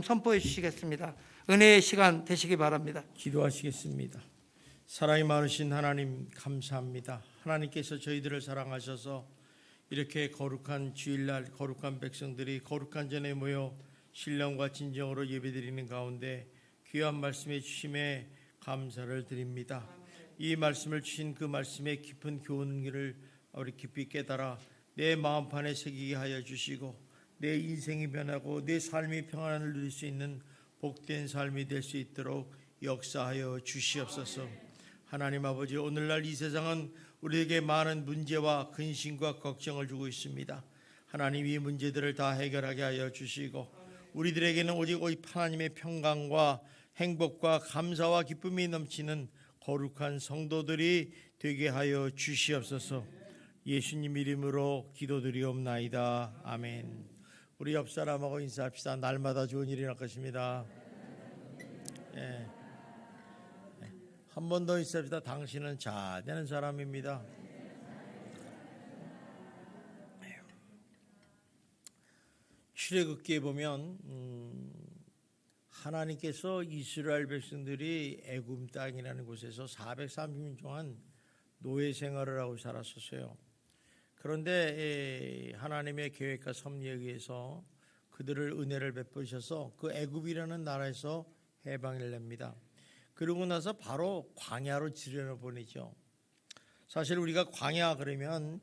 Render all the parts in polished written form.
선포해 주시겠습니다. 은혜의 시간 되시기 바랍니다. 기도하시겠습니다. 사랑이 많으신 하나님 감사합니다. 하나님께서 저희들을 사랑하셔서 이렇게 거룩한 주일날 거룩한 백성들이 거룩한 전에 모여 신령과 진정으로 예배드리는 가운데 귀한 말씀해 주심에 감사를 드립니다. 이 말씀을 주신 그 말씀의 깊은 교훈을 우리 깊이 깨달아 내 마음판에 새기게 하여 주시고 내 인생이 변하고 내 삶이 평안을 누릴 수 있는 복된 삶이 될 수 있도록 역사하여 주시옵소서. 하나님 아버지, 오늘날 이 세상은 우리에게 많은 문제와 근심과 걱정을 주고 있습니다. 하나님, 이 문제들을 다 해결하게 하여 주시고 우리들에게는 오직 하나님의 평강과 행복과 감사와 기쁨이 넘치는 거룩한 성도들이 되게 하여 주시옵소서. 예수님 이름으로 기도드리옵나이다. 아멘. 우리 옆 사람하고 인사합시다. 날마다 좋은 일이 날 것입니다. 한 번 더 인사합시다. 당신은 잘 되는 사람입니다. 출애굽기에 보면 하나님께서 이스라엘 백성들이 애굽 땅이라는 곳에서 430년 동안 노예 생활을 하고 살았었어요. 그런데 하나님의 계획과 섭리에 의해서 그들을 은혜를 베푸셔서 그 애굽이라는 나라에서 해방을 냅니다. 그러고 나서 바로 광야로 지련을 보내죠. 사실 우리가 광야 그러면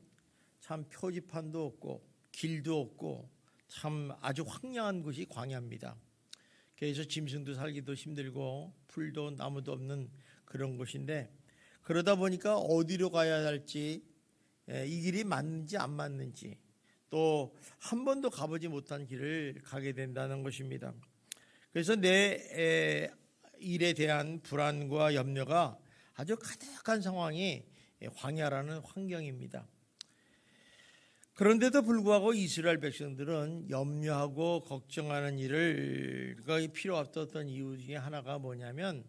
참 표지판도 없고 길도 없고 참 아주 황량한 곳이 광야입니다. 그래서 짐승도 살기도 힘들고 풀도 나무도 없는 그런 곳인데, 그러다 보니까 어디로 가야 할지, 이 길이 맞는지 안 맞는지, 또 한 번도 가보지 못한 길을 가게 된다는 것입니다. 그래서 내 일에 대한 불안과 염려가 아주 가득한 상황이 광야라는 환경입니다. 그런데도 불구하고 이스라엘 백성들은 염려하고 걱정하는 일을 필요 없었던 이유 중에 하나가 뭐냐면,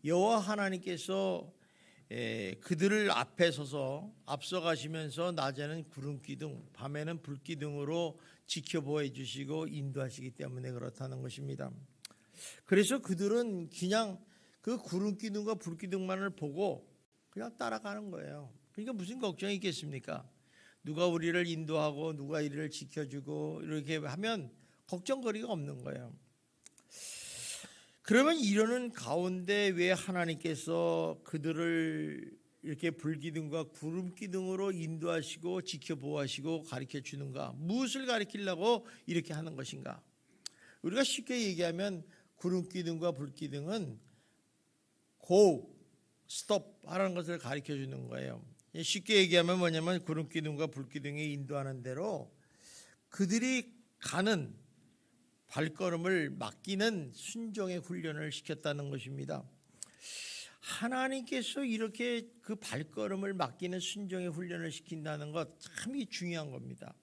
여호와 하나님께서 그들을 앞에 서서 앞서가시면서 낮에는 구름기둥, 밤에는 불기둥으로 지켜보아 주시고 인도하시기 때문에 그렇다는 것입니다. 그래서 그들은 그냥 그 구름기둥과 불기둥만을 보고 그냥 따라가는 거예요. 그러니까 무슨 걱정이 있겠습니까? 누가 우리를 인도하고 누가 이를 지켜주고 이렇게 하면 걱정거리가 없는 거예요. 그러면 이러는 가운데 왜 하나님께서 그들을 이렇게 불기둥과 구름기둥으로 인도하시고 지켜보호하시고 가르쳐 주는가? 무엇을 가르치려고 이렇게 하는 것인가? 우리가 쉽게 얘기하면 구름기둥과 불기둥은 go, stop 하라는 것을 가르쳐 주는 거예요. 쉽게 얘기하면 뭐냐면 구름기둥과 불기둥이 인도하는 대로 그들이 가는 발걸음을 맡기는 순종의 훈련을 시켰다는 것입니다. 하나님께서 이렇게 그 발걸음을 맡기는 순종의 훈련을 시킨다는 것 참이 중요한 겁니다.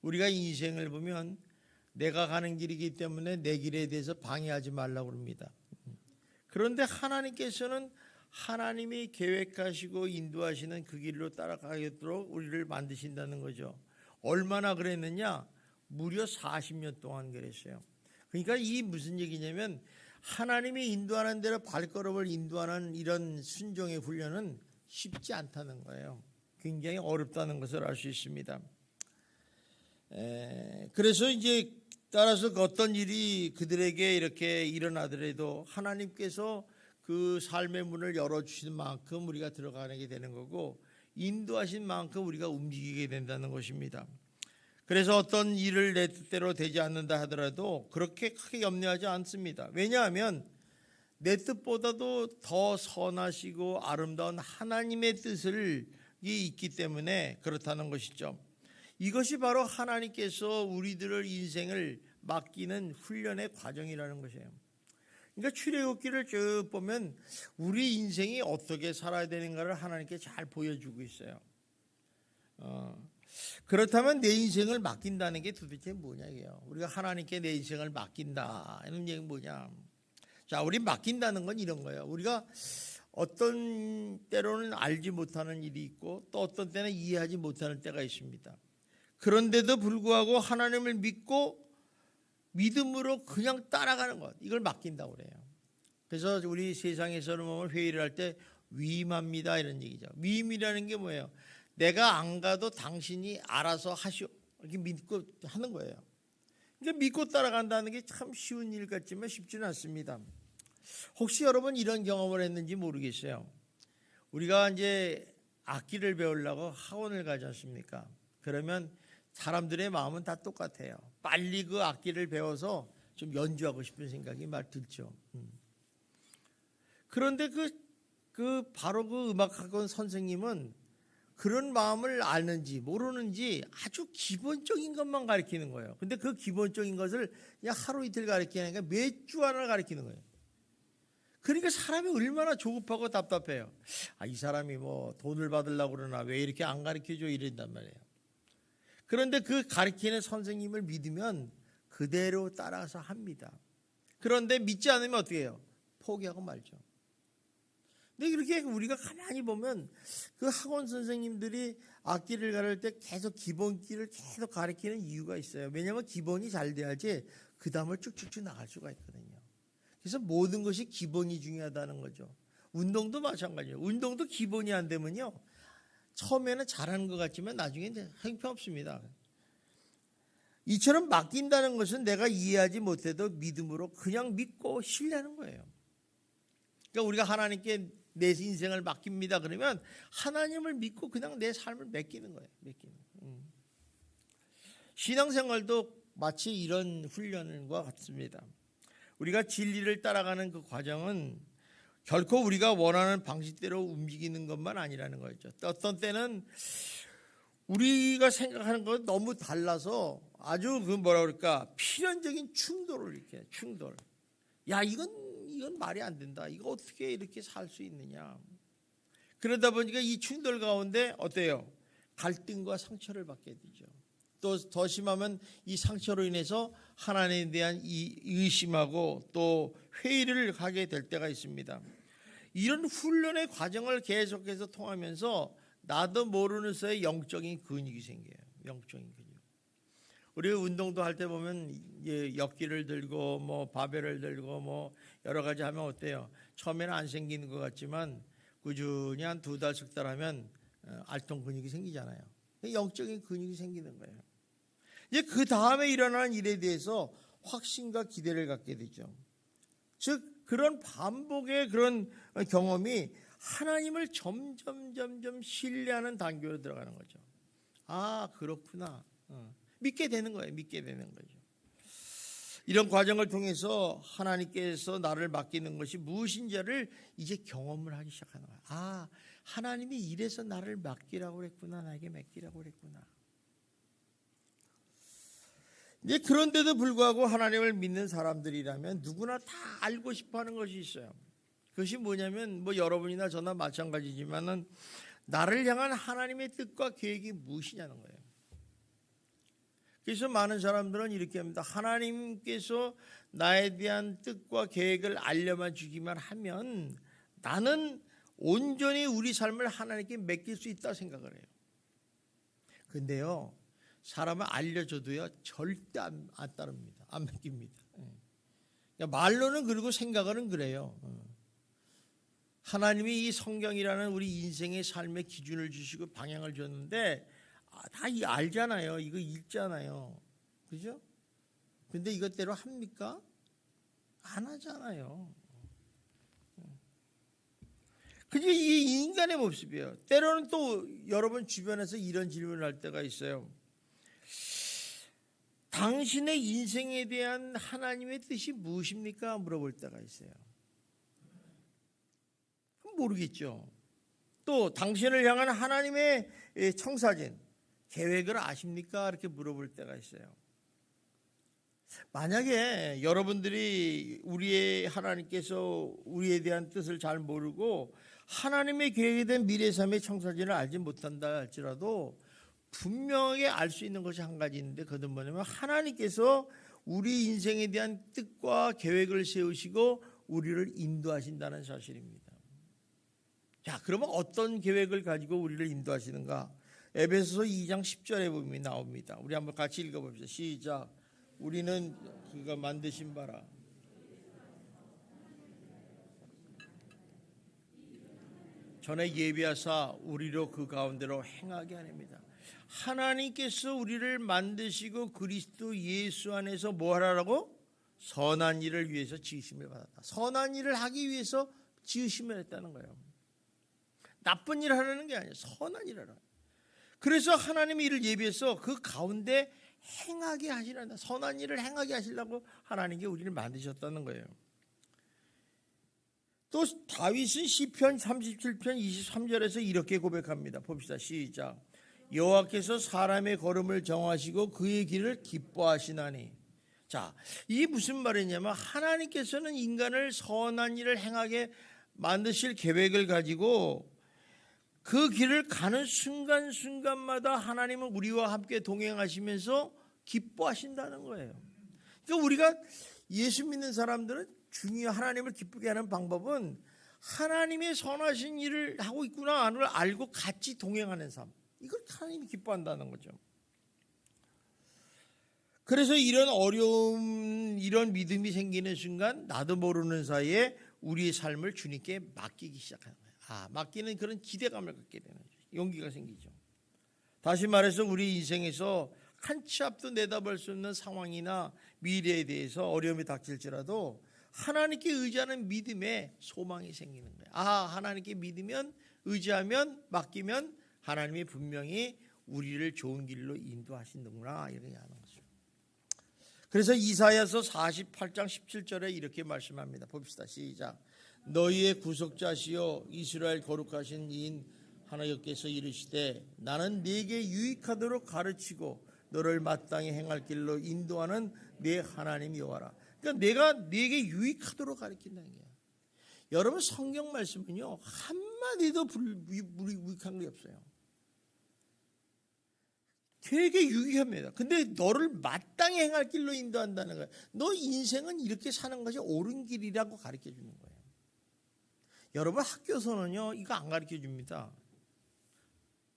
우리가 인생을 보면 내가 가는 길이기 때문에 내 길에 대해서 방해하지 말라고 합니다. 그런데 하나님께서는 하나님이 계획하시고 인도하시는 그 길로 따라가도록 우리를 만드신다는 거죠. 얼마나 그랬느냐? 무려 40년 동안 그랬어요. 그러니까 이 무슨 얘기냐면, 하나님이 인도하는 대로 발걸음을 인도하는 이런 순종의 훈련은 쉽지 않다는 거예요. 굉장히 어렵다는 것을 알 수 있습니다. 그래서 이제 따라서 어떤 일이 그들에게 이렇게 일어나더라도 하나님께서 그 삶의 문을 열어주신 만큼 우리가 들어가게 되는 거고, 인도하신 만큼 우리가 움직이게 된다는 것입니다. 그래서 어떤 일을 내 뜻대로 되지 않는다 하더라도 그렇게 크게 염려하지 않습니다. 왜냐하면 내 뜻보다도 더 선하시고 아름다운 하나님의 뜻이 있기 때문에 그렇다는 것이죠. 이것이 바로 하나님께서 우리들의 인생을 맡기는 훈련의 과정이라는 것이에요. 그러니까 출애굽기를 쭉 보면 우리 인생이 어떻게 살아야 되는가를 하나님께 잘 보여주고 있어요. 그렇다면 내 인생을 맡긴다는 게 도대체 뭐냐 이게요. 우리가 하나님께 내 인생을 맡긴다 이런 얘기는 뭐냐. 자, 우리 맡긴다는 건 이런 거예요. 우리가 어떤 때로는 알지 못하는 일이 있고 또 어떤 때는 이해하지 못하는 때가 있습니다. 그런데도 불구하고 하나님을 믿고 믿음으로 그냥 따라가는 것, 이걸 맡긴다고 그래요. 그래서 우리 세상에서는 보면 회의를 할 때 위임합니다 이런 얘기죠. 위임이라는 게 뭐예요? 내가 안 가도 당신이 알아서 하시오, 이렇게 믿고 하는 거예요. 그러니까 믿고 따라간다는 게 참 쉬운 일 같지만 쉽지는 않습니다. 혹시 여러분 이런 경험을 했는지 모르겠어요. 우리가 이제 악기를 배우려고 학원을 가지 않습니까? 그러면 사람들의 마음은 다 똑같아요. 빨리 그 악기를 배워서 좀 연주하고 싶은 생각이 막 들죠. 그런데 바로 그 음악학원 선생님은 그런 마음을 아는지 모르는지 아주 기본적인 것만 가르치는 거예요. 근데 그 기본적인 것을 그냥 하루 이틀 가르치는 게 몇 주 하나 가르치는 거예요. 그러니까 사람이 얼마나 조급하고 답답해요. 이 사람이 뭐 돈을 받으려고 그러나 왜 이렇게 안 가르쳐줘 이런단 말이에요. 그런데 그 가르치는 선생님을 믿으면 그대로 따라서 합니다. 그런데 믿지 않으면 어떻게 해요? 포기하고 말죠. 근데 이렇게 우리가 가만히 보면 그 학원 선생님들이 악기를 가르칠 때 계속 기본기를 계속 가르치는 이유가 있어요. 왜냐하면 기본이 잘 돼야지 그 다음을 쭉쭉쭉 나갈 수가 있거든요. 그래서 모든 것이 기본이 중요하다는 거죠. 운동도 마찬가지예요. 운동도 기본이 안 되면요, 처음에는 잘하는 것 같지만 나중에는 형편없습니다. 이처럼 맡긴다는 것은 내가 이해하지 못해도 믿음으로 그냥 믿고 신뢰하는 거예요. 그러니까 우리가 하나님께 내 인생을 맡깁니다 그러면 하나님을 믿고 그냥 내 삶을 맡기는 거예요. 신앙생활도 마치 이런 훈련과 같습니다. 우리가 진리를 따라가는 그 과정은 결코 우리가 원하는 방식대로 움직이는 것만 아니라는 거죠. 어떤 때는 우리가 생각하는 것 너무 달라서 아주 필연적인 충돌을 이렇게 충돌. 야, 이건 말이 안 된다. 이거 어떻게 이렇게 살 수 있느냐. 그러다 보니까 이 충돌 가운데 어때요? 갈등과 상처를 받게 되죠. 또 더 심하면 이 상처로 인해서 하나님에 대한 이 의심하고 또 회의를 하게 될 때가 있습니다. 이런 훈련의 과정을 계속해서 통하면서 나도 모르는 사이에 영적인 근육이 생겨요. 영적인 근육. 우리 운동도 할 때 보면 역기를 들고 뭐 바벨을 들고 뭐 여러 가지 하면 어때요? 처음에는 안 생기는 것 같지만 꾸준히 한 2달, 3달 하면 알통 근육이 생기잖아요. 영적인 근육이 생기는 거예요. 이제 그 다음에 일어나는 일에 대해서 확신과 기대를 갖게 되죠. 즉 그런 반복의 그런 경험이 하나님을 점점 신뢰하는 단계로 들어가는 거죠. 아, 그렇구나. 믿게 되는 거예요. 믿게 되는 거죠. 이런 과정을 통해서 하나님께서 나를 맡기는 것이 무엇인지를 이제 경험을 하기 시작하는 거예요. 아, 하나님이 이래서 나를 맡기라고 그랬구나. 나에게 맡기라고 그랬구나. 이제 그런데도 불구하고 하나님을 믿는 사람들이라면 누구나 다 알고 싶어하는 것이 있어요. 그것이 뭐냐면 여러분이나 저나 마찬가지지만은 나를 향한 하나님의 뜻과 계획이 무엇이냐는 거예요. 그래서 많은 사람들은 이렇게 합니다. 하나님께서 나에 대한 뜻과 계획을 알려만 주기만 하면 나는 온전히 우리 삶을 하나님께 맡길 수 있다 생각을 해요. 근데요, 사람은 알려줘도요 절대 안 따릅니다. 안 맡깁니다. 그러니까 말로는 그러고 생각은 그래요. 하나님이 이 성경이라는 우리 인생의 삶의 기준을 주시고 방향을 줬는데 다 알잖아요. 이거 읽잖아요. 그죠? 근데 이것대로 합니까? 안 하잖아요. 그게 이 인간의 모습이에요. 때로는 또 여러분 주변에서 이런 질문을 할 때가 있어요. 당신의 인생에 대한 하나님의 뜻이 무엇입니까? 물어볼 때가 있어요. 모르겠죠. 또 당신을 향한 하나님의 청사진, 계획을 아십니까? 이렇게 물어볼 때가 있어요. 만약에 여러분들이 우리의 하나님께서 우리에 대한 뜻을 잘 모르고 하나님의 계획에 대한 미래 삶의 청사진을 알지 못한다 할지라도 분명하게 알 수 있는 것이 한 가지 있는데 그것은 뭐냐면 하나님께서 우리 인생에 대한 뜻과 계획을 세우시고 우리를 인도하신다는 사실입니다. 자, 그러면 어떤 계획을 가지고 우리를 인도하시는가? 에베소서 2장 10절에 보면 나옵니다. 우리 한번 같이 읽어봅시다. 시작. 우리는 그가 만드신 바라. 전에 예비하사 우리로 그 가운데로 행하게 하렵니다. 하나님께서 우리를 만드시고 그리스도 예수 안에서 뭐 하라고? 선한 일을 위해서 지으심을 받았다. 선한 일을 하기 위해서 지으심을 했다는 거예요. 나쁜 일을 하라는 게 아니에요. 선한 일을 하라. 그래서 하나님이 이를 예비해서 그 가운데 행하게 하시란다. 선한 일을 행하게 하시려고 하나님께 우리를 만드셨다는 거예요. 또 다윗은 시편 37편 23절에서 이렇게 고백합니다. 봅시다. 시작. 여호와께서 사람의 걸음을 정하시고 그의 길을 기뻐하시나니. 자, 이게 무슨 말이냐면 하나님께서는 인간을 선한 일을 행하게 만드실 계획을 가지고 그 길을 가는 순간순간마다 하나님은 우리와 함께 동행하시면서 기뻐하신다는 거예요. 그러니까 우리가 예수 믿는 사람들은 중요한 하나님을 기쁘게 하는 방법은 하나님의 선하신 일을 하고 있구나 하는 걸 알고 같이 동행하는 삶. 이걸 하나님이 기뻐한다는 거죠. 그래서 이런 어려움, 이런 믿음이 생기는 순간 나도 모르는 사이에 우리의 삶을 주님께 맡기기 시작하는 거예요. 맡기는 그런 기대감을 갖게 되는 거죠. 용기가 생기죠. 다시 말해서 우리 인생에서 한 치 앞도 내다볼 수 없는 상황이나 미래에 대해서 어려움이 닥칠지라도 하나님께 의지하는 믿음에 소망이 생기는 거예요. 하나님께 믿으면, 의지하면, 맡기면 하나님이 분명히 우리를 좋은 길로 인도하시는구나 이렇게 하는 거죠. 그래서 이사야서 48장 17절에 이렇게 말씀합니다. 봅시다. 시작. 너희의 구속자시여 이스라엘 거룩하신 이인 하나님께서 이르시되 나는 네게 유익하도록 가르치고 너를 마땅히 행할 길로 인도하는 내 하나님 여호와라. 그러니까 내가 네게 유익하도록 가르친다는 거예요. 여러분 성경 말씀은요 한마디도 무익한 게 없어요. 되게 유익합니다. 근데 너를 마땅히 행할 길로 인도한다는 거예요. 너 인생은 이렇게 사는 것이 옳은 길이라고 가르쳐 주는 거예요. 여러분 학교에서는요 이거 안 가르쳐 줍니다.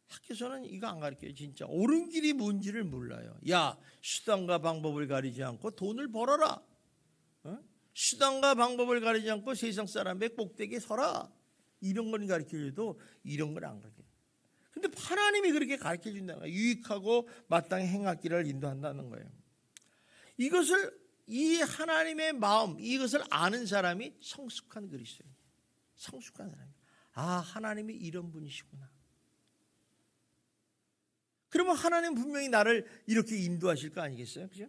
학교에서는 이거 안 가르쳐요. 진짜 옳은 길이 뭔지를 몰라요. 야, 수단과 방법을 가리지 않고 돈을 벌어라. 수단과 방법을 가리지 않고 세상 사람의 꼭대기에 서라. 이런 걸 가르쳐줘도 이런 걸 안 가르쳐요. 근데 하나님이 그렇게 가르쳐 준다는 거예요. 유익하고 마땅히 행할 길을 인도한다는 거예요. 이것을 이 하나님의 마음, 이것을 아는 사람이 성숙한 그리스도예요. 성숙한 사람이. 하나님이 이런 분이시구나. 그러면 하나님 분명히 나를 이렇게 인도하실 거 아니겠어요? 그죠?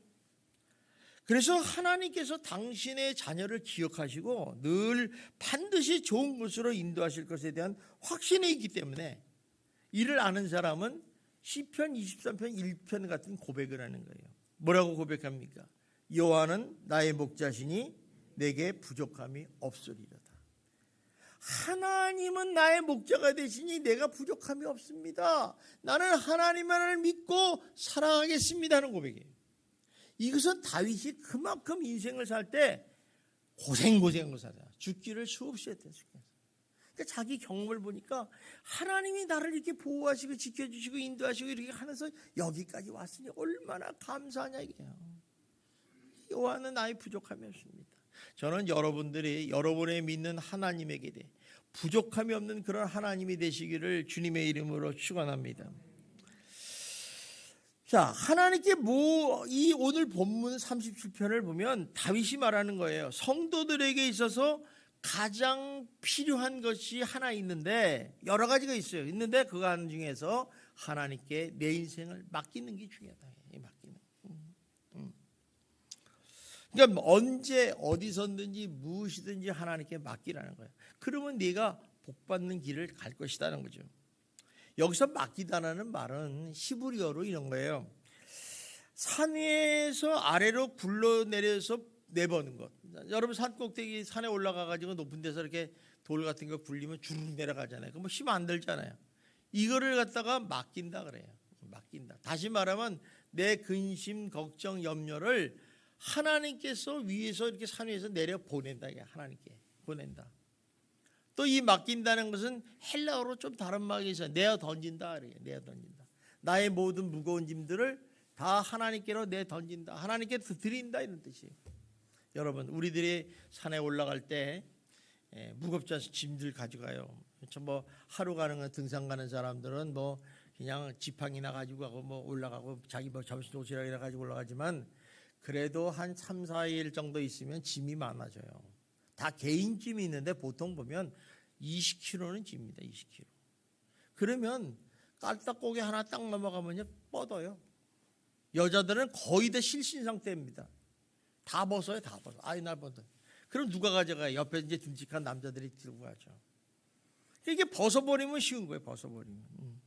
그래서 하나님께서 당신의 자녀를 기억하시고 늘 반드시 좋은 곳으로 인도하실 것에 대한 확신이 있기 때문에 이를 아는 사람은 시편 23편 1편 같은 고백을 하는 거예요. 뭐라고 고백합니까? 여호와는 나의 목자시니 내게 부족함이 없으리로다. 하나님은 나의 목자가 되시니 내가 부족함이 없습니다. 나는 하나님만을 믿고 사랑하겠습니다 하는 고백이에요. 이것은 다윗이 그만큼 인생을 살 때 고생을 살아요. 죽기를 수없이 했던 순간. 그러니까 자기 경험을 보니까 하나님이 나를 이렇게 보호하시고 지켜주시고 인도하시고 이렇게 하면서 여기까지 왔으니 얼마나 감사하냐 이게요. 여호와는 나의 부족함이 없습니다. 저는 여러분들이 여러분의 믿는 하나님에게 대해 부족함이 없는 그런 하나님이 되시기를 주님의 이름으로 축원합니다. 자, 하나님께 이 오늘 본문 37편을 보면 다윗이 말하는 거예요. 성도들에게 있어서 가장 필요한 것이 하나 있는데 여러 가지가 있어요. 있는데 그 안 중에서 하나님께 내 인생을 맡기는 게 중요하다. 맡기는. 그러니까 언제 어디서든지 무엇이든지 하나님께 맡기라는 거예요. 그러면 네가 복받는 길을 갈 것이라는 거죠. 여기서 맡기다라는 말은 히브리어로 이런 거예요. 산 위에서 아래로 굴러내려서 내보는 것. 여러분 산 꼭대기 산에 올라가가지고 높은 데서 이렇게 돌 같은 거 굴리면 주르륵 내려가잖아요. 그럼 힘 안 들잖아요. 이거를 갖다가 맡긴다 그래요. 맡긴다. 다시 말하면 내 근심, 걱정, 염려를 하나님께서 위에서 이렇게 산 위에서 내려 보낸다. 하나님께 보낸다. 또 이 맡긴다는 것은 헬라어로 좀 다른 말이 있어요. 내어 던진다 그래요. 내어 던진다. 나의 모든 무거운 짐들을 다 하나님께로 내 던진다. 하나님께 드린다 이런 뜻이에요. 여러분 우리들이 산에 올라갈 때 무겁지 않은 짐들 가져가요. 뭐 하루 가는 거 등산 가는 사람들은 뭐 그냥 지팡이나 가지고 가고 뭐 올라가고 자기 뭐 잠시 도시락이나 가지고 올라가지만 그래도 한 3, 4일 정도 있으면 짐이 많아져요. 다 개인 짐이 있는데 보통 보면 20kg는 짐입니다. 20kg. 그러면 깔딱고기 하나 딱 넘어가면요 뻗어요. 여자들은 거의 다 실신 상태입니다. 다 벗어요. 다 벗어. 아이 날 벗어. 그럼 누가 가져가요? 옆에 이제 듬직한 남자들이 들고 가죠. 이게 벗어버리면 쉬운 거예요. 벗어버리면.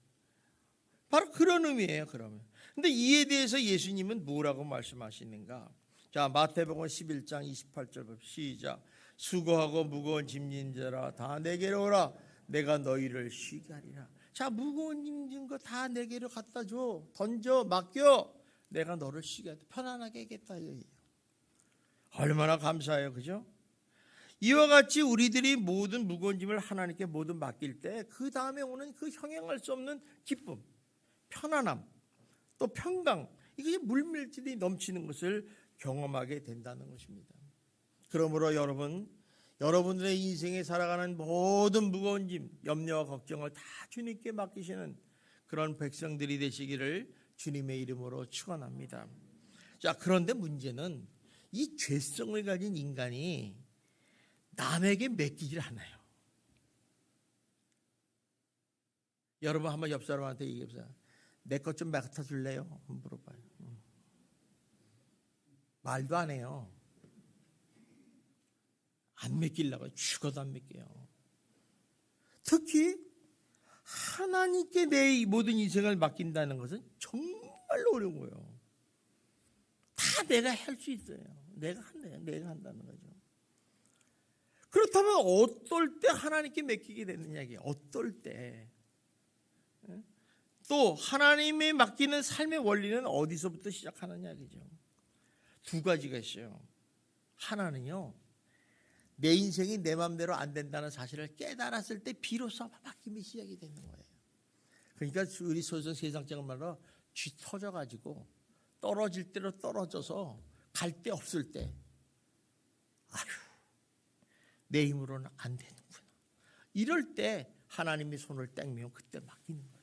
바로 그런 의미예요. 그러면. 근데 이에 대해서 예수님은 뭐라고 말씀하시는가? 자, 마태복음 11장 28절 시작. 수고하고 무거운 짐진 자라 다 내게로 오라. 내가 너희를 쉬게 하리라. 자, 무거운 짐진 거 다 내게로 갖다 줘. 던져 맡겨. 내가 너를 쉬게 하겠다. 편안하게 하겠다. 얼마나 감사해요. 그죠? 이와 같이 우리들이 모든 무거운 짐을 하나님께 모두 맡길 때 그 다음에 오는 그 형용할 수 없는 기쁨, 편안함, 또 평강, 이게 물밀질이 넘치는 것을 경험하게 된다는 것입니다. 그러므로 여러분들의 인생에 살아가는 모든 무거운 짐, 염려와 걱정을 다 주님께 맡기시는 그런 백성들이 되시기를 주님의 이름으로 축원합니다. 자, 그런데 문제는 이 죄성을 가진 인간이 남에게 맡기질 않아요. 여러분 한번 옆 사람한테 얘기해보세요. 내 것 좀 맡아줄래요? 한번 물어봐요. 말도 안 해요. 안 맡기려고 죽어도 안 맡겨요. 특히 하나님께 내 모든 인생을 맡긴다는 것은 정말로 어려운 거예요. 다 내가 할 수 있어요. 내가 한다는 거죠. 그렇다면 어떨 때 하나님께 맡기게 되느냐 이게 어떨 때. 또 하나님에 맡기는 삶의 원리는 어디서부터 시작하느냐 이죠. 두 가지가 있어요. 하나는요. 내 인생이 내 마음대로 안 된다는 사실을 깨달았을 때 비로소 맡김이 시작이 되는 거예요. 그러니까 우리 소선 세상적인 말로 쥐 터져가지고 떨어질 대로 떨어져서 갈 데 없을 때 아휴 내 힘으로는 안 되는구나. 이럴 때 하나님이 손을 땡 미면 그때 맡기는 거예요.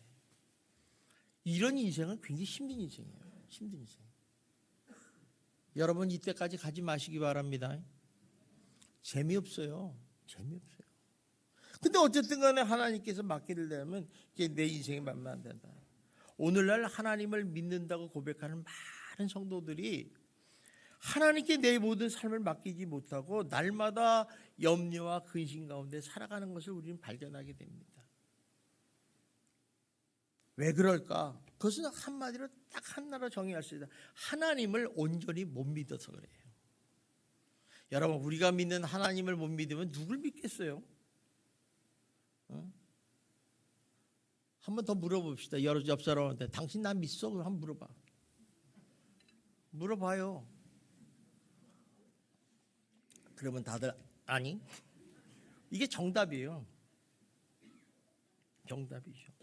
이런 인생은 굉장히 힘든 인생이에요. 힘든 인생. 여러분 이때까지 가지 마시기 바랍니다. 재미없어요. 재미없어요. 근데 어쨌든 간에 하나님께서 맡기를 되면 내 인생에 맞면 안 된다. 오늘날 하나님을 믿는다고 고백하는 많은 성도들이 하나님께 내 모든 삶을 맡기지 못하고 날마다 염려와 근심 가운데 살아가는 것을 우리는 발견하게 됩니다. 왜 그럴까? 그것은 한마디로 딱 하나로 정의할 수 있다. 하나님을 온전히 못 믿어서 그래요. 여러분 우리가 믿는 하나님을 못 믿으면 누굴 믿겠어요? 한번 더 물어봅시다. 옆 사람한테 당신 나 믿어? 그럼 한번 물어봐. 물어봐요. 그러면 다들 아니? 이게 정답이에요. 정답이죠.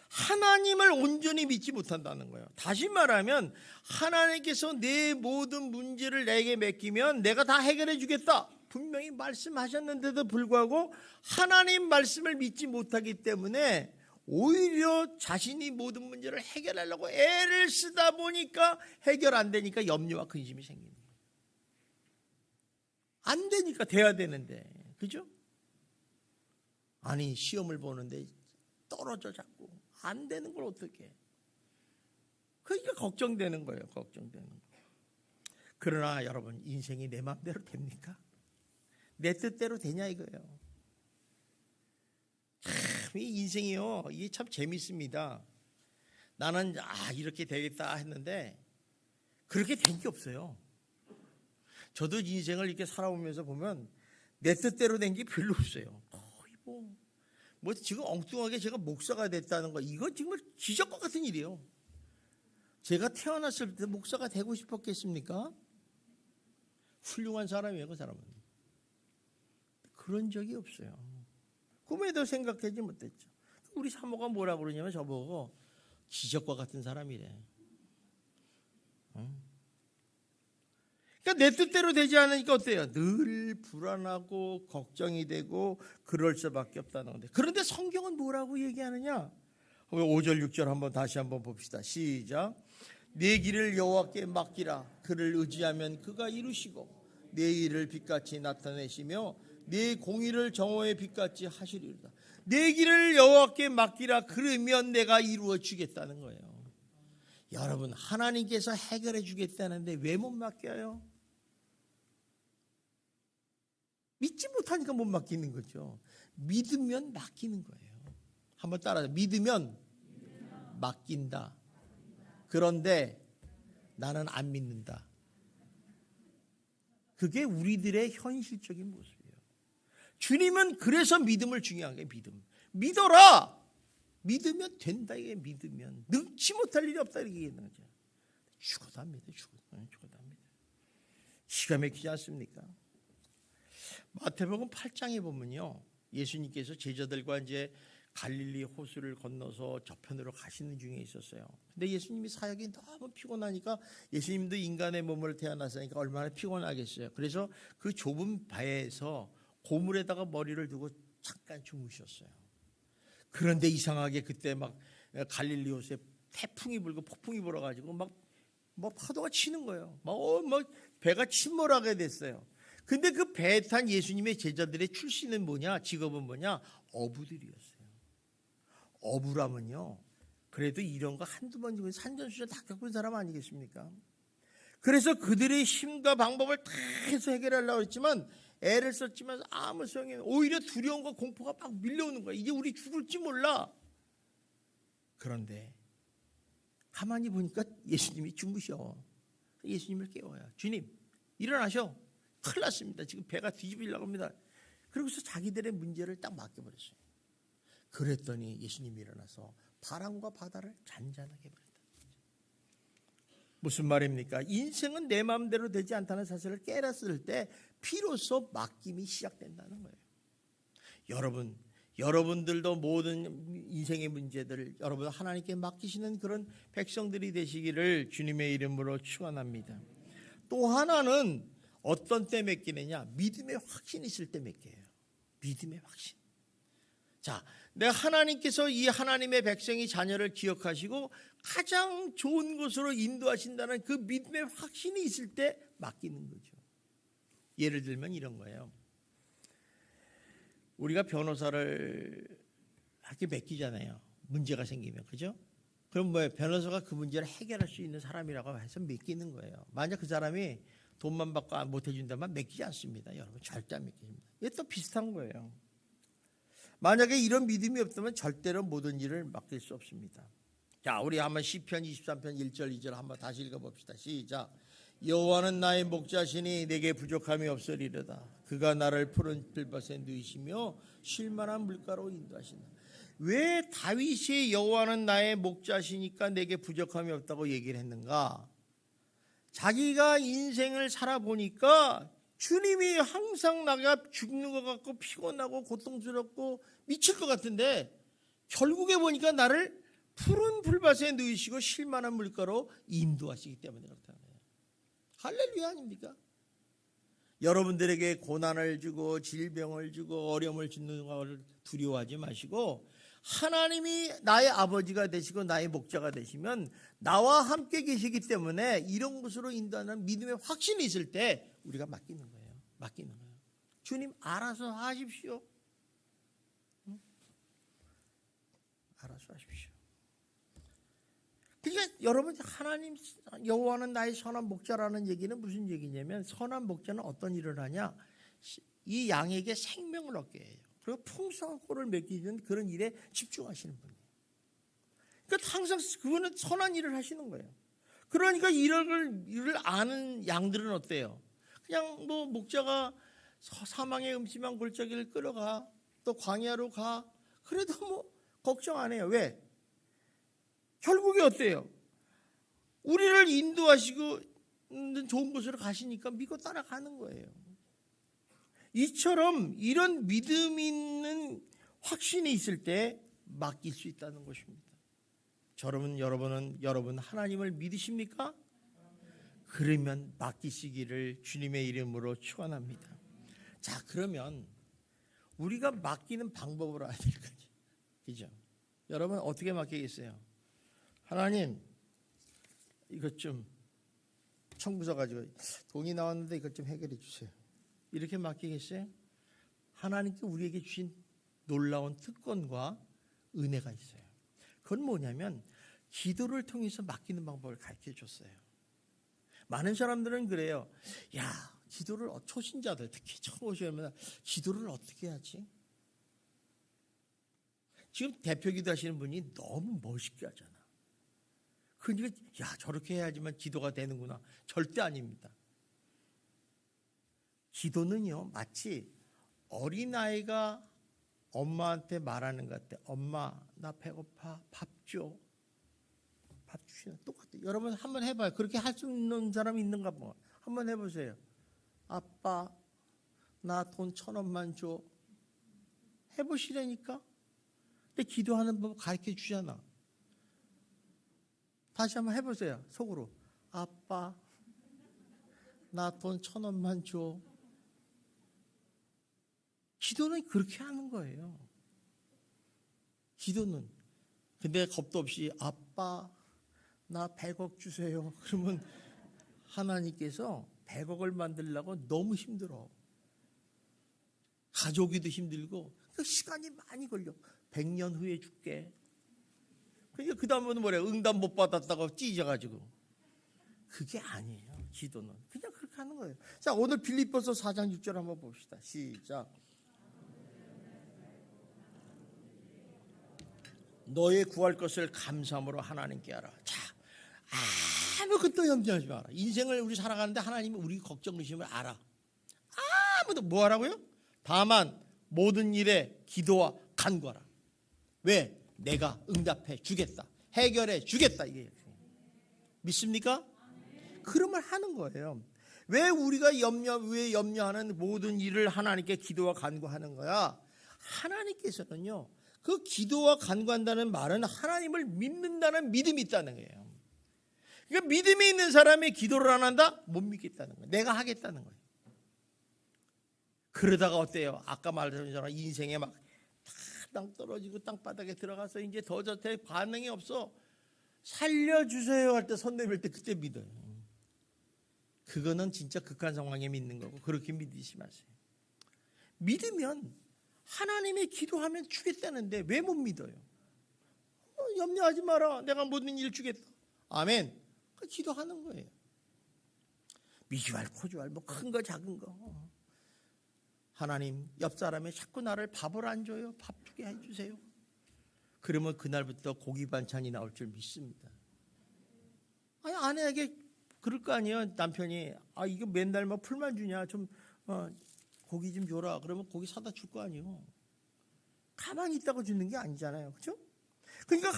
하나님을 온전히 믿지 못한다는 거예요. 다시 말하면 하나님께서 내 모든 문제를 내게 맡기면 내가 다 해결해 주겠다. 분명히 말씀하셨는데도 불구하고 하나님 말씀을 믿지 못하기 때문에 오히려 자신이 모든 문제를 해결하려고 애를 쓰다 보니까 해결 안 되니까 염려와 근심이 생기는 거예요. 안 되니까 돼야 되는데, 그죠? 아니 시험을 보는데 떨어져 자꾸 안 되는 걸 어떻게 해? 그러니까 걱정되는 거예요. 걱정되는 거. 그러나 여러분 인생이 내 마음대로 됩니까? 내 뜻대로 되냐 이거예요. 참 이 인생이요. 이게 참 재밌습니다. 나는 이렇게 되겠다 했는데 그렇게 된 게 없어요. 저도 인생을 이렇게 살아오면서 보면 내 뜻대로 된 게 별로 없어요. 거의 뭐 지금 엉뚱하게 제가 목사가 됐다는 거 이거 정말 기적과 같은 일이에요. 제가 태어났을 때 목사가 되고 싶었겠습니까? 훌륭한 사람이에요. 그 사람은. 그런 적이 없어요. 꿈에도 생각하지 못했죠. 우리 사모가 뭐라 그러냐면 저보고 기적과 같은 사람이래. 그러니까 내 뜻대로 되지 않으니까 어때요? 늘 불안하고 걱정이 되고 그럴 수밖에 없다는 건데, 그런데 성경은 뭐라고 얘기하느냐? 5절 6절 한번 다시 한번 봅시다. 시작. 내 길을 여호와께 맡기라. 그를 의지하면 그가 이루시고 내 일을 빛같이 나타내시며 내 공의를 정오의 빛같이 하시리로다. 내 길을 여호와께 맡기라. 그러면 내가 이루어 주겠다는 거예요. 여러분, 하나님께서 해결해 주겠다는데 왜 못 맡겨요? 믿지 못하니까 못 맡기는 거죠. 믿으면 맡기는 거예요. 한번 따라하세요. 믿으면 맡긴다. 그런데 나는 안 믿는다. 그게 우리들의 현실적인 모습이에요. 주님은 그래서 믿음을 중요한 게 믿음. 믿어라. 믿으면 된다. 이게 믿으면 능치 못할 일이 없다. 이렇게 얘기하는 거죠. 죽어도 합니다. 죽어도 합니다. 기가 막히지 않습니까? 마태복음 8장에 보면요, 예수님께서 제자들과 이제 갈릴리 호수를 건너서 저편으로 가시는 중에 있었어요. 근데 예수님이 사역이 너무 피곤하니까, 예수님도 인간의 몸을 태어나서니까 얼마나 피곤하겠어요. 그래서 그 좁은 바에서 고물에다가 머리를 두고 잠깐 주무셨어요. 그런데 이상하게 그때 막 갈릴리 호수에 태풍이 불고 폭풍이 불어가지고 막 파도가 치는 거예요. 막 배가 침몰하게 됐어요. 근데 그 배에 탄 예수님의 제자들의 출신은 뭐냐? 직업은 뭐냐? 어부들이었어요. 어부라면요, 그래도 이런 거 한두 번 산전수전 다 겪은 사람 아니겠습니까? 그래서 그들의 힘과 방법을 다 해서 해결하려고 했지만, 애를 썼지만 아무 소용이 없어요. 오히려 두려움과 공포가 막 밀려오는 거야. 이제 우리 죽을지 몰라. 그런데 가만히 보니까 예수님이 주무셔. 예수님을 깨워요. 주님, 일어나셔. 큰일 났습니다. 지금 배가 뒤집으려고 합니다. 그러고서 자기들의 문제를 딱 맡겨버렸어요. 그랬더니 예수님이 일어나서 바람과 바다를 잔잔하게 버렸다. 무슨 말입니까? 인생은 내 마음대로 되지 않다는 사실을 깨달았을 때 비로소 맡김이 시작된다는 거예요. 여러분들도 모든 인생의 문제들을 여러분 하나님께 맡기시는 그런 백성들이 되시기를 주님의 이름으로 축원합니다. 또 하나는 어떤 때 맡기느냐? 믿음의 확신이 있을 때 맡겨요. 믿음의 확신. 자, 내가 하나님께서 이 하나님의 백성이 자녀를 기억하시고 가장 좋은 곳으로 인도하신다는 그 믿음의 확신이 있을 때 맡기는 거죠. 예를 들면 이런 거예요. 우리가 변호사를 이렇게 맡기잖아요. 문제가 생기면, 그죠? 그럼 뭐예요? 변호사가 그 문제를 해결할 수 있는 사람이라고 해서 맡기는 거예요. 만약 그 사람이 돈만 받고 못 해준다면 맡기지 않습니다. 여러분, 절대 안 맡깁니다. 이게 또 비슷한 거예요. 만약에 이런 믿음이 없다면 절대로 모든 일을 맡길 수 없습니다. 자, 우리 한번 시편 23편 1절 2절 한번 다시 읽어봅시다. 시작. 여호와는 나의 목자시니 내게 부족함이 없으리로다. 그가 나를 푸른 들밭에 누이시며 쉴만한 물가로 인도하신다. 왜 다윗이 여호와는 나의 목자시니까 내게 부족함이 없다고 얘기를 했는가? 자기가 인생을 살아보니까 주님이 항상 나가 죽는 것 같고 피곤하고 고통스럽고 미칠 것 같은데, 결국에 보니까 나를 푸른 풀밭에 누이시고 쉴만한 물가로 인도하시기 때문에 그렇다는 거예요. 할렐루야 아닙니까? 여러분들에게 고난을 주고 질병을 주고 어려움을 주는 것을 두려워하지 마시고, 하나님이 나의 아버지가 되시고 나의 목자가 되시면 나와 함께 계시기 때문에 이런 곳으로 인도하는 믿음의 확신이 있을 때 우리가 맡기는 거예요. 맡기는 거예요. 주님 알아서 하십시오. 알아서 하십시오. 그러니까 여러분, 하나님 여호와는 나의 선한 목자라는 얘기는 무슨 얘기냐면, 선한 목자는 어떤 일을 하냐? 이 양에게 생명을 얻게 해요. 그리고 풍성한 꼴을 먹이는 그런 일에 집중하시는 분이에요. 그러니까 항상 그분은 선한 일을 하시는 거예요. 그러니까 일을 아는 양들은 어때요? 그냥 뭐 목자가 사망의 음침한 골짜기를 끌어가, 또 광야로 가, 그래도 뭐 걱정 안 해요. 왜? 결국에 어때요? 우리를 인도하시고 좋은 곳으로 가시니까 믿고 따라가는 거예요. 이처럼 이런 믿음 있는 확신이 있을 때 맡길 수 있다는 것입니다. 여러분 하나님을 믿으십니까? 그러면 맡기시기를 주님의 이름으로 축원합니다. 자, 그러면 우리가 맡기는 방법을 알아야 될 거죠. 그죠? 여러분 어떻게 맡기겠어요? 하나님, 이것 좀 청구서 가지고 돈이 나왔는데 이것 좀 해결해 주세요. 이렇게 맡기겠어요? 하나님께 우리에게 주신 놀라운 특권과 은혜가 있어요. 그건 뭐냐면 기도를 통해서 맡기는 방법을 가르쳐 줬어요. 많은 사람들은 그래요. 야, 기도를 초신자들 특히 처음 오시면 기도를 어떻게 하지? 지금 대표 기도하시는 분이 너무 멋있게 하잖아. 그러니까 야, 저렇게 해야지만 기도가 되는구나. 절대 아닙니다. 기도는요, 마치 어린아이가 엄마한테 말하는 것 같아. 엄마, 나 배고파. 밥 줘. 밥 주시나 똑같아요. 여러분 한번 해봐요. 그렇게 할 수 있는 사람이 있는가 봐. 한번 해보세요. 아빠, 나 돈 1,000원만 줘. 해보시라니까. 근데 기도하는 법 가르쳐 주잖아. 다시 한번 해보세요. 속으로. 아빠, 나 돈 1,000원만 줘. 기도는 그렇게 하는 거예요. 기도는. 근데 겁도 없이 아빠, 나 100억 주세요. 그러면 하나님께서 100억을 만들려고 너무 힘들어. 가져오기도 힘들고 시간이 많이 걸려. 100년 후에 줄게. 그러니까 그 다음에는 뭐래? 응답 못 받았다고 찢어가지고. 그게 아니에요. 기도는 그냥 그렇게 하는 거예요. 자, 오늘 빌립보서 4장 6절 한번 봅시다. 시작. 너의 구할 것을 감사함으로 하나님께 하라. 자, 아무것도 염려하지 마라. 인생을 우리 살아가는데 하나님이 우리 걱정 의심을 알아. 아무도 뭐 하라고요? 다만 모든 일에 기도와 간구하라. 왜? 내가 응답해 주겠다. 해결해 주겠다. 이게 믿습니까? 그러면 하는 거예요. 왜 우리가 왜 염려하는 모든 일을 하나님께 기도와 간구하는 거야? 하나님께서는요, 그 기도와 간구한다는 말은 하나님을 믿는다는 믿음이 있다는 거예요. 그러니까 믿음이 있는 사람이 기도를 안 한다? 못 믿겠다는 거예요. 내가 하겠다는 거예요. 그러다가 어때요? 아까 말했던 것처럼 인생에 막 땅 떨어지고 땅바닥에 들어가서 이제 더 저태 반응이 없어. 살려주세요 할 때 손 내밀 때 그때 믿어요. 그거는 진짜 극한 상황에 믿는 거고 그렇게 믿으시 마세요. 믿으면 하나님의 기도하면 주겠다는데 왜 못 믿어요? 염려하지 마라. 내가 모든 일 주겠다. 아멘. 기도하는 거예요. 미주알, 코주알, 뭐 큰 거 작은 거. 하나님, 옆 사람이 자꾸 나를 밥을 안 줘요. 밥 주게 해주세요. 그러면 그날부터 고기 반찬이 나올 줄 믿습니다. 아니, 아내에게 그럴 거 아니에요. 남편이 이거 맨날 뭐 풀만 주냐. 좀 고기 좀 줘라. 그러면 고기 사다 줄 거 아니에요. 가만히 있다고 주는 게 아니잖아요. 그렇죠? 그러니까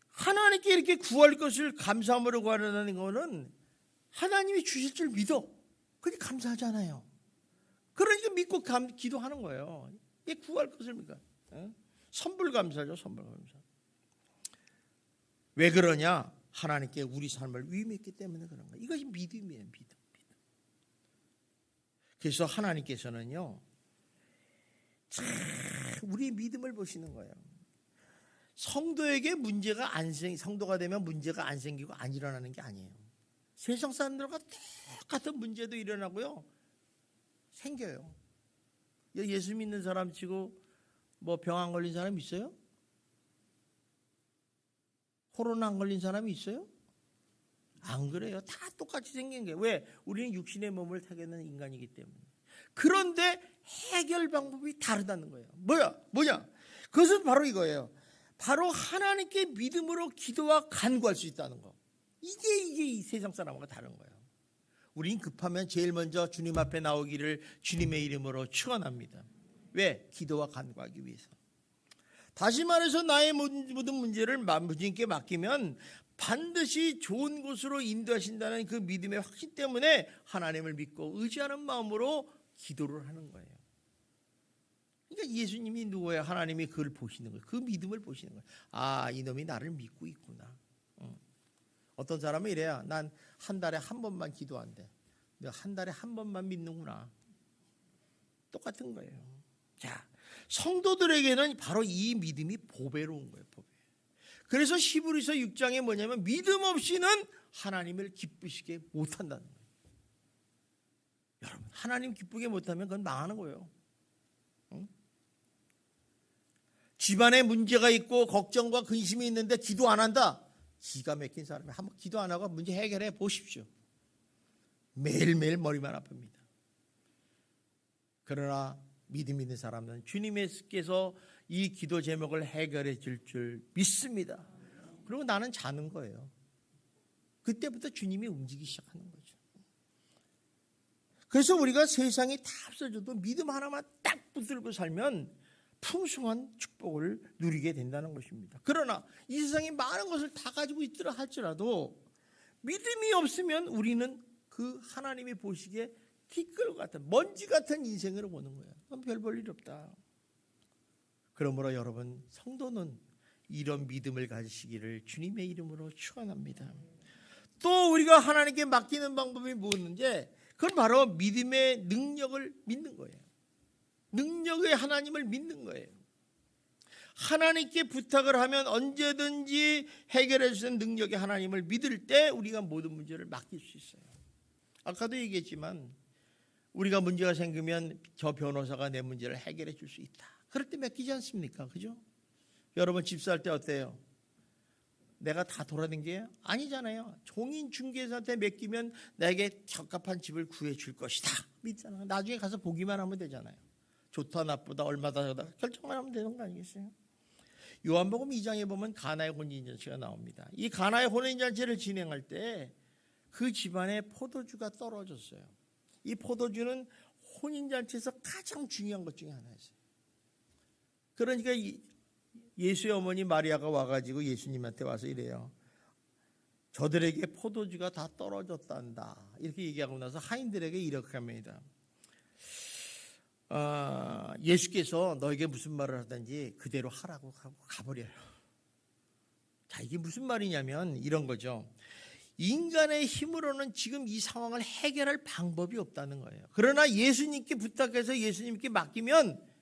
하나님께 이렇게 구할 것을 감사함으로 구하는 거는 하나님이 주실 줄 믿어. 그게 감사하잖아요. 그러니까 믿고 기도하는 거예요. 이게 구할 것을 믿어. 선불 감사죠. 선불 감사. 왜 그러냐? 하나님께 우리 삶을 위임했기 때문에 그런 거예요. 이것이 믿음이에요. 믿음. 그래서 하나님께서는요, 우리의 믿음을 보시는 거예요. 성도에게 성도가 되면 문제가 안 생기고 안 일어나는 게 아니에요. 세상 사람들과 똑같은 문제도 일어나고요. 생겨요. 예수 믿는 사람 치고 뭐 병 안 걸린 사람 있어요? 코로나 안 걸린 사람이 있어요? 안 그래요. 다 똑같이 생긴 거예요. 왜? 우리는 육신의 몸을 타게는 인간이기 때문에. 그런데 해결 방법이 다르다는 거예요. 뭐냐? 그것은 바로 이거예요. 바로 하나님께 믿음으로 기도와 간구할 수 있다는 거. 이게 이 세상 사람과 다른 거예요. 우린 급하면 제일 먼저 주님 앞에 나오기를 주님의 이름으로 축원합니다. 왜? 기도와 간구하기 위해서. 다시 말해서 나의 모든 문제를 주님께 맡기면 반드시 좋은 곳으로 인도하신다는 그 믿음의 확신 때문에 하나님을 믿고 의지하는 마음으로 기도를 하는 거예요. 그러니까 예수님이 누구예요? 하나님이 그걸 보시는 거예요. 그 믿음을 보시는 거예요. 아, 이놈이 나를 믿고 있구나. 어떤 사람은 이래요. 난 한 달에 한 번만 기도한대. 내가 한 달에 한 번만 믿는구나. 똑같은 거예요. 자, 성도들에게는 바로 이 믿음이 보배로운 거예요. 보배. 그래서 히브리서 6장에 뭐냐면 믿음 없이는 하나님을 기쁘시게 못한다는 거예요. 여러분, 하나님 기쁘게 못하면 그건 망하는 거예요. 집안에 문제가 있고 걱정과 근심이 있는데 기도 안 한다. 기가 막힌 사람이 한번 기도 안 하고 문제 해결해 보십시오. 매일매일 머리만 아픕니다. 그러나 믿음 있는 사람은 주님께서 이 기도 제목을 해결해 줄 줄 믿습니다. 그리고 나는 자는 거예요. 그때부터 주님이 움직이기 시작하는 거죠. 그래서 우리가 세상이 다 없어져도 믿음 하나만 딱 붙들고 살면 풍성한 축복을 누리게 된다는 것입니다. 그러나 이 세상에 많은 것을 다 가지고 있더라 할지라도 믿음이 없으면 우리는 그 하나님이 보시기에 티끌 같은 먼지 같은 인생으로 보는 거예요. 별 볼 일 없다. 그러므로 여러분 성도는 이런 믿음을 가지시기를 주님의 이름으로 축원합니다. 또 우리가 하나님께 맡기는 방법이 무엇인지 그건 바로 믿음의 능력을 믿는 거예요. 능력의 하나님을 믿는 거예요. 하나님께 부탁을 하면 언제든지 해결해 주시는 능력의 하나님을 믿을 때 우리가 모든 문제를 맡길 수 있어요. 아까도 얘기했지만 우리가 문제가 생기면 저 변호사가 내 문제를 해결해 줄 수 있다. 그럴 때 맡기지 않습니까? 그죠? 여러분 집 살 때 어때요? 내가 다 돌아다니게요? 아니잖아요. 종인 중개사한테 맡기면 나에게 적합한 집을 구해줄 것이다. 믿잖아요. 나중에 가서 보기만 하면 되잖아요. 좋다 나쁘다 얼마다 저다 결정만 하면 되는 거 아니겠어요? 요한복음 2장에 보면 가나의 혼인잔치가 나옵니다. 이 가나의 혼인잔치를 진행할 때 그 집안에 포도주가 떨어졌어요. 이 포도주는 혼인잔치에서 가장 중요한 것 중에 하나였어요. 그러니까 예수의 어머니 마리아가 와가지고 예수님한테 와서 이래요. 저들에게 포도주가 다 떨어졌단다. 이렇게 얘기하고 나서 하인들에게 이렇게 합니다. 예수께서 너에게 무슨 말을 하든지 그대로 하라고 하고 가버려요. 자, 이게 무슨 말이냐면 이런 거죠. 인간의 힘으로는 지금 이 상황을 해결할 방법이 없다는 거예요. 그러나 예수님께 부탁해서 예수님께 맡기면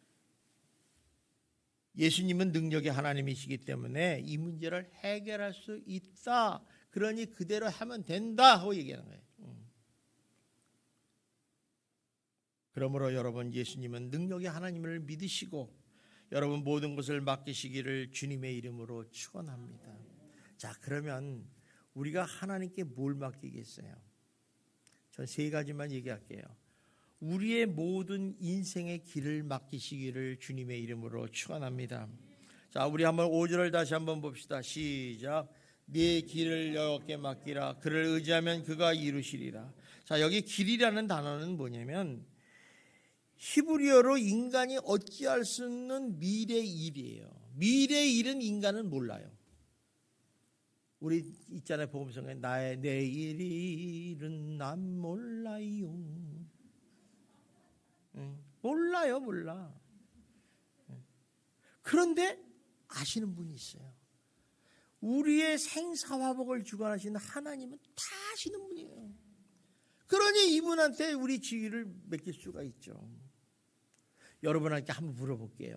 예수님은 능력의 하나님이시기 때문에 이 문제를 해결할 수 있다. 그러니 그대로 하면 된다 하고 얘기하는 거예요. 그러므로 여러분 예수님은 능력의 하나님을 믿으시고 여러분 모든 것을 맡기시기를 주님의 이름으로 축원합니다. 자, 그러면 우리가 하나님께 뭘 맡기겠어요? 전 세 가지만 얘기할게요. 우리의 모든 인생의 길을 맡기시기를 주님의 이름으로 축원합니다. 자, 우리 한번 5절을 다시 한번 봅시다. 시작. 네 길을 여호와께 맡기라. 그를 의지하면 그가 이루시리라. 자, 여기 길이라는 단어는 뭐냐면 히브리어로 인간이 어찌할 수 없는 미래의 일이에요. 미래의 일은 인간은 몰라요. 우리 있잖아요. 복음성에 나의 내일일은 난 몰라요. 몰라요. 몰라. 그런데 아시는 분이 있어요. 우리의 생사화복을 주관하시는 하나님은 다 아시는 분이에요. 그러니 이분한테 우리 지위를 맡길 수가 있죠. 여러분한테 한번 물어볼게요.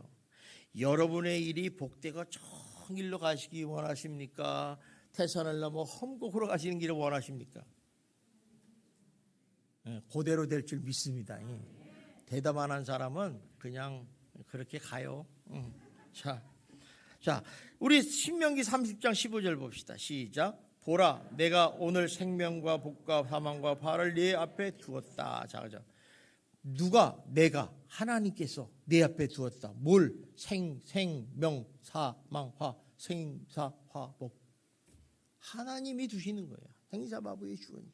여러분의 일이 복되고 좋은 길로 가시기 원하십니까? 태산을 넘어 험곡으로 가시는 길을 원하십니까? 그대로 될 줄 믿습니다. 대답 안 한 사람은 그냥 그렇게 가요. 자, 우리 신명기 30장 15절 봅시다. 시작. 보라, 내가 오늘 생명과 복과 사망과 화를 네 앞에 두었다. 자, 누가? 내가, 하나님께서 내 앞에 두었다. 뭘? 생명, 사망, 화, 생사, 화, 복. 하나님이 두시는 거예요. 생사바보의 주권이에요.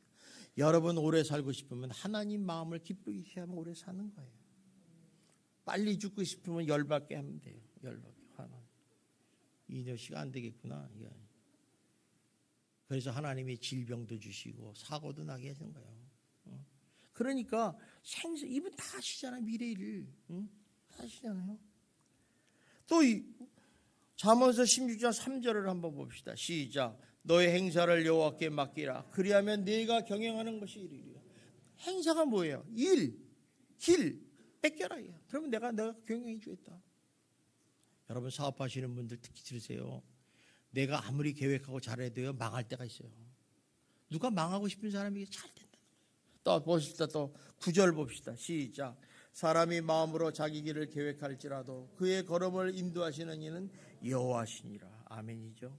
여러분 오래 살고 싶으면 하나님 마음을 기쁘게 하면 오래 사는 거예요. 빨리 죽고 싶으면 열받게 하면 돼요. 열받게. 하나님. 이 녀시가 안 되겠구나. 그래서 하나님이 질병도 주시고 사고도 나게 하시는 거예요. 그러니까 이분 다 아시잖아요. 미래일을. 다 아시잖아요. 또 잠언서 16장 3절을 한번 봅시다. 시작. 너의 행사를 여호와께 맡기라. 그리하면 네가 경영하는 것이 이르리라. 행사가 뭐예요? 길 뺏겨라. 그러면 내가 경영해 주겠다. 여러분 사업하시는 분들 특히 들으세요. 내가 아무리 계획하고 잘해도요 망할 때가 있어요. 누가 망하고 싶은 사람이 잘 된다는 거예요. 또 봅시다. 또 9절 봅시다. 시작. 사람이 마음으로 자기 길을 계획할지라도 그의 걸음을 인도하시는 이는 여호와시니라. 아멘이죠.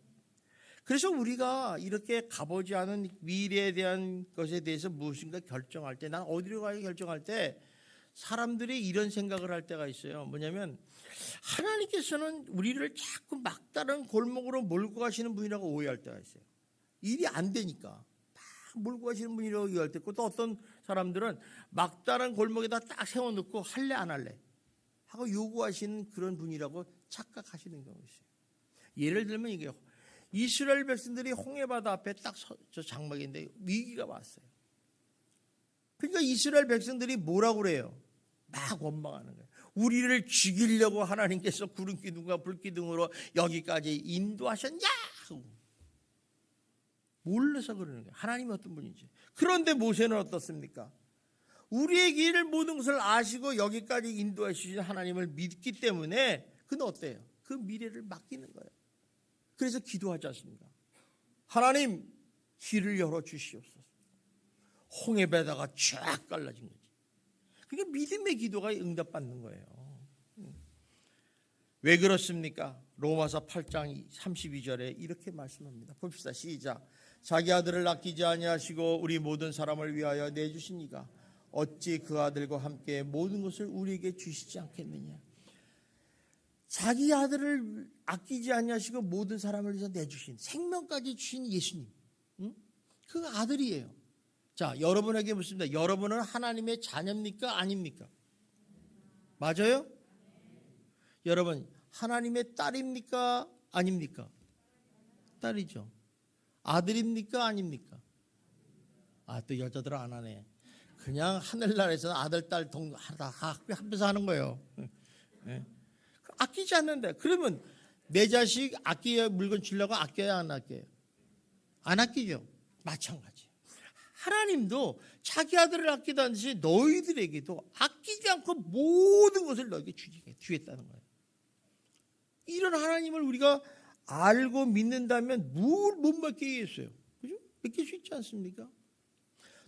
그래서 우리가 이렇게 가보지 않은 미래에 대한 것에 대해서 무엇인가 결정할 때, 난 어디로 가야 결정할 때 사람들이 이런 생각을 할 때가 있어요. 뭐냐면 하나님께서는 우리를 자꾸 막다른 골목으로 몰고 가시는 분이라고 오해할 때가 있어요. 일이 안 되니까 막 몰고 가시는 분이라고 오해할 때 있고, 또 어떤 사람들은 막다른 골목에다 딱 세워놓고 할래 안 할래 하고 요구하시는 그런 분이라고 착각하시는 경우가 있어요. 예를 들면 이게 이스라엘 백성들이 홍해바다 앞에 딱 저 장막인데 위기가 왔어요. 그러니까 이스라엘 백성들이 뭐라고 그래요? 막 원망하는 거예요. 우리를 죽이려고 하나님께서 구름기둥과 불기둥으로 여기까지 인도하셨냐? 몰라서 그러는 거예요. 하나님이 어떤 분인지. 그런데 모세는 어떻습니까? 우리의 길을 모든 것을 아시고 여기까지 인도하시는 하나님을 믿기 때문에 그는 어때요? 그 미래를 맡기는 거예요. 그래서 기도하지 않습니까? 하나님 길을 열어주시옵소서. 홍해배다가 쫙 갈라진 거지. 그게 믿음의 기도가 응답받는 거예요. 왜 그렇습니까? 로마서 8장 32절에 이렇게 말씀합니다. 봅시다. 시작. 자기 아들을 아끼지 아니하시고 우리 모든 사람을 위하여 내주신 이가 어찌 그 아들과 함께 모든 것을 우리에게 주시지 않겠느냐. 자기 아들을 아끼지 아니하시고 모든 사람을 위해서 내주신, 생명까지 주신 예수님, 그 아들이에요. 자, 여러분에게 묻습니다. 여러분은 하나님의 자녀입니까? 아닙니까? 맞아요? 여러분 하나님의 딸입니까? 아닙니까? 딸이죠. 아들입니까? 아닙니까? 또 여자들은 안 하네. 그냥 하늘나라에서 아들, 딸 다 합해서 하는 거예요. 아끼지 않는데, 그러면 내 자식 아껴야, 물건 주려고 아껴야 안 아껴요? 안 아끼죠. 마찬가지. 하나님도 자기 아들을 아끼다듯이 너희들에게도 아끼지 않고 모든 것을 너에게 주겠다는 거예요. 이런 하나님을 우리가 알고 믿는다면 뭘 못 맡기겠어요? 그죠? 맡길 수 있지 않습니까?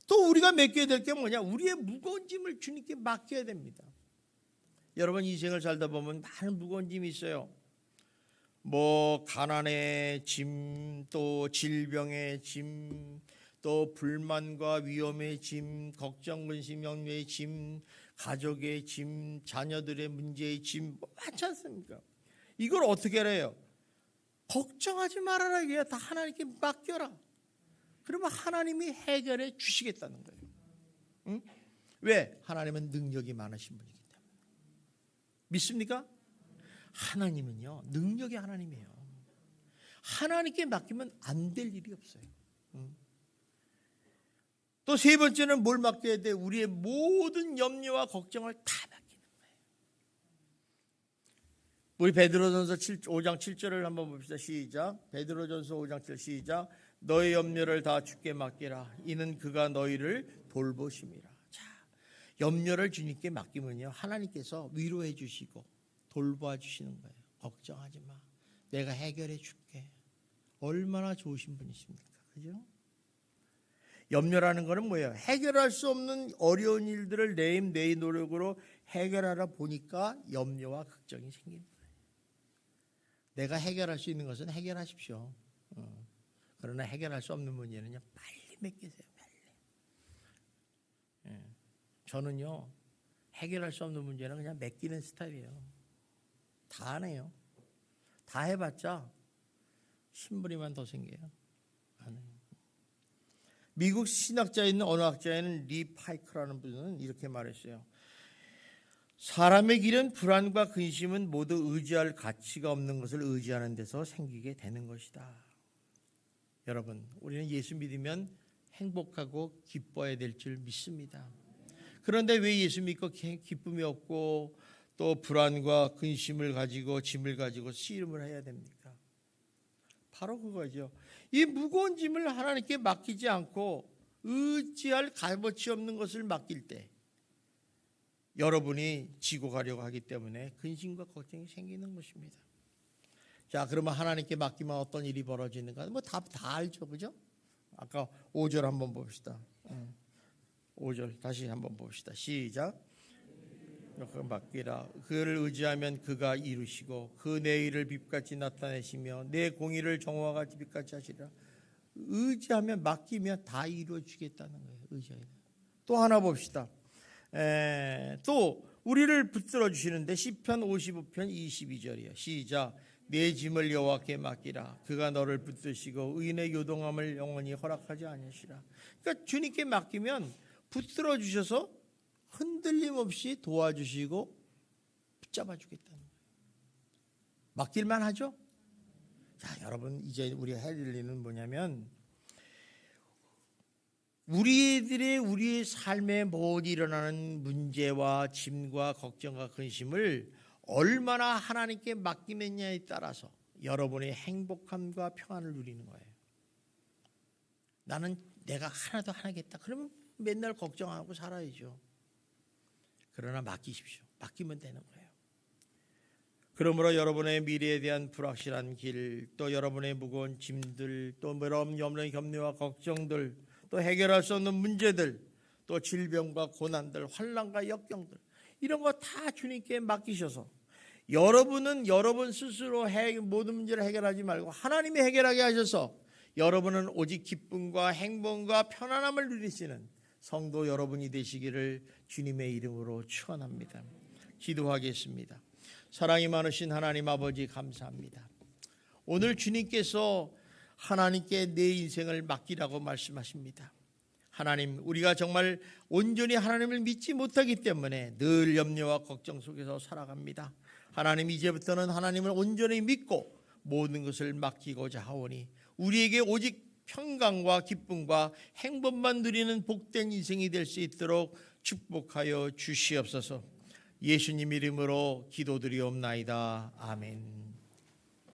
또 우리가 맡겨야 될 게 뭐냐? 우리의 무거운 짐을 주님께 맡겨야 됩니다. 여러분 인생을 살다 보면 많은 무거운 짐이 있어요. 뭐 가난의 짐, 또 질병의 짐, 또 불만과 위험의 짐, 걱정, 근심, 염려의 짐, 가족의 짐, 자녀들의 문제의 짐, 많지 않습니까? 이걸 어떻게 해요? 걱정하지 말아라. 이게 다 하나님께 맡겨라. 그러면 하나님이 해결해 주시겠다는 거예요. 응? 왜? 하나님은 능력이 많으신 분이기 때문에. 믿습니까? 하나님은요, 능력의 하나님이에요. 하나님께 맡기면 안 될 일이 없어요. 또 세 번째는 뭘 맡겨야 돼? 우리의 모든 염려와 걱정을 다 맡기는 거예요. 우리 베드로전서 5장 7절을 한번 봅시다. 시작. 베드로전서 5장 7절 시작. 너의 염려를 다 주께 맡기라. 이는 그가 너희를 돌보심이라. 자, 염려를 주님께 맡기면요, 하나님께서 위로해 주시고 돌보아 주시는 거예요. 걱정하지 마. 내가 해결해 줄게. 얼마나 좋으신 분이십니까? 그죠? 염려라는 것은 뭐예요? 해결할 수 없는 어려운 일들을 내 노력으로 해결하다 보니까 염려와 걱정이 생기는 거예요. 내가 해결할 수 있는 것은 해결하십시오. 그러나 해결할 수 없는 문제는요, 빨리 맡기세요. 빨리. 저는요, 해결할 수 없는 문제는 그냥 맡기는 스타일이에요. 다 안 해요. 다 해봤자 신부리만 더 생겨요. 안 해요. 미국 신학자에 있는 언어학자인 리 파이크라는 분은 이렇게 말했어요. 사람의 길은 불안과 근심은 모두 의지할 가치가 없는 것을 의지하는 데서 생기게 되는 것이다. 여러분, 우리는 예수 믿으면 행복하고 기뻐야 될 줄 믿습니다. 그런데 왜 예수 믿고 기쁨이 없고 또 불안과 근심을 가지고 짐을 가지고 씨름을 해야 됩니까? 바로 그거죠. 이 무거운 짐을 하나님께 맡기지 않고 의지할 값어치 없는 것을 맡길 때 여러분이 지고 가려고 하기 때문에 근심과 걱정이 생기는 것입니다. 자, 그러면 하나님께 맡기면 어떤 일이 벌어지는가? 뭐 다 알죠, 그죠? 아까 5절 한번 봅시다. 5절 다시 한번 봅시다. 시작. 맡기라. 그를 의지하면 그가 이루시고 그 내일을 빛같이 나타내시며 내 공의를 정오와 같이 빛같이 하시리라. 의지하면 맡기면 다 이루어지겠다는 거예요. 의지해야 돼요. 또 하나 봅시다. 또 우리를 붙들어 주시는데 시편 55편 22절이에요. 시작. 내 짐을 여호와께 맡기라. 그가 너를 붙드시고 의인의 요동함을 영원히 허락하지 아니하시라. 그러니까 주님께 맡기면 붙들어 주셔서 흔들림 없이 도와주시고 붙잡아 주겠다는 거예요. 맡길만 하죠? 자, 여러분 이제 우리가 해야 될 일은 뭐냐면 우리의 삶에 모두 일어나는 문제와 짐과 걱정과 근심을 얼마나 하나님께 맡기느냐에 따라서 여러분의 행복함과 평안을 누리는 거예요. 나는 내가 하나도 안 하겠다. 그러면 맨날 걱정하고 살아야죠. 그러나 맡기십시오. 맡기면 되는 거예요. 그러므로 여러분의 미래에 대한 불확실한 길, 또 여러분의 무거운 짐들, 또 여러분의 염려와 걱정들, 또 해결할 수 없는 문제들, 또 질병과 고난들, 환난과 역경들, 이런 거 다 주님께 맡기셔서 여러분은 여러분 스스로 모든 문제를 해결하지 말고 하나님이 해결하게 하셔서 여러분은 오직 기쁨과 행복과 편안함을 누리시는 성도 여러분이 되시기를 주님의 이름으로 축원합니다. 기도하겠습니다. 사랑이 많으신 하나님 아버지 감사합니다. 오늘 주님께서 하나님께 내 인생을 맡기라고 말씀하십니다. 하나님, 우리가 정말 온전히 하나님을 믿지 못하기 때문에 늘 염려와 걱정 속에서 살아갑니다. 하나님, 이제부터는 하나님을 온전히 믿고 모든 것을 맡기고자 하오니 우리에게 오직 평강과 기쁨과 행복만 누리는 복된 인생이 될 수 있도록 축복하여 주시옵소서. 예수님 이름으로 기도드리옵나이다. 아멘.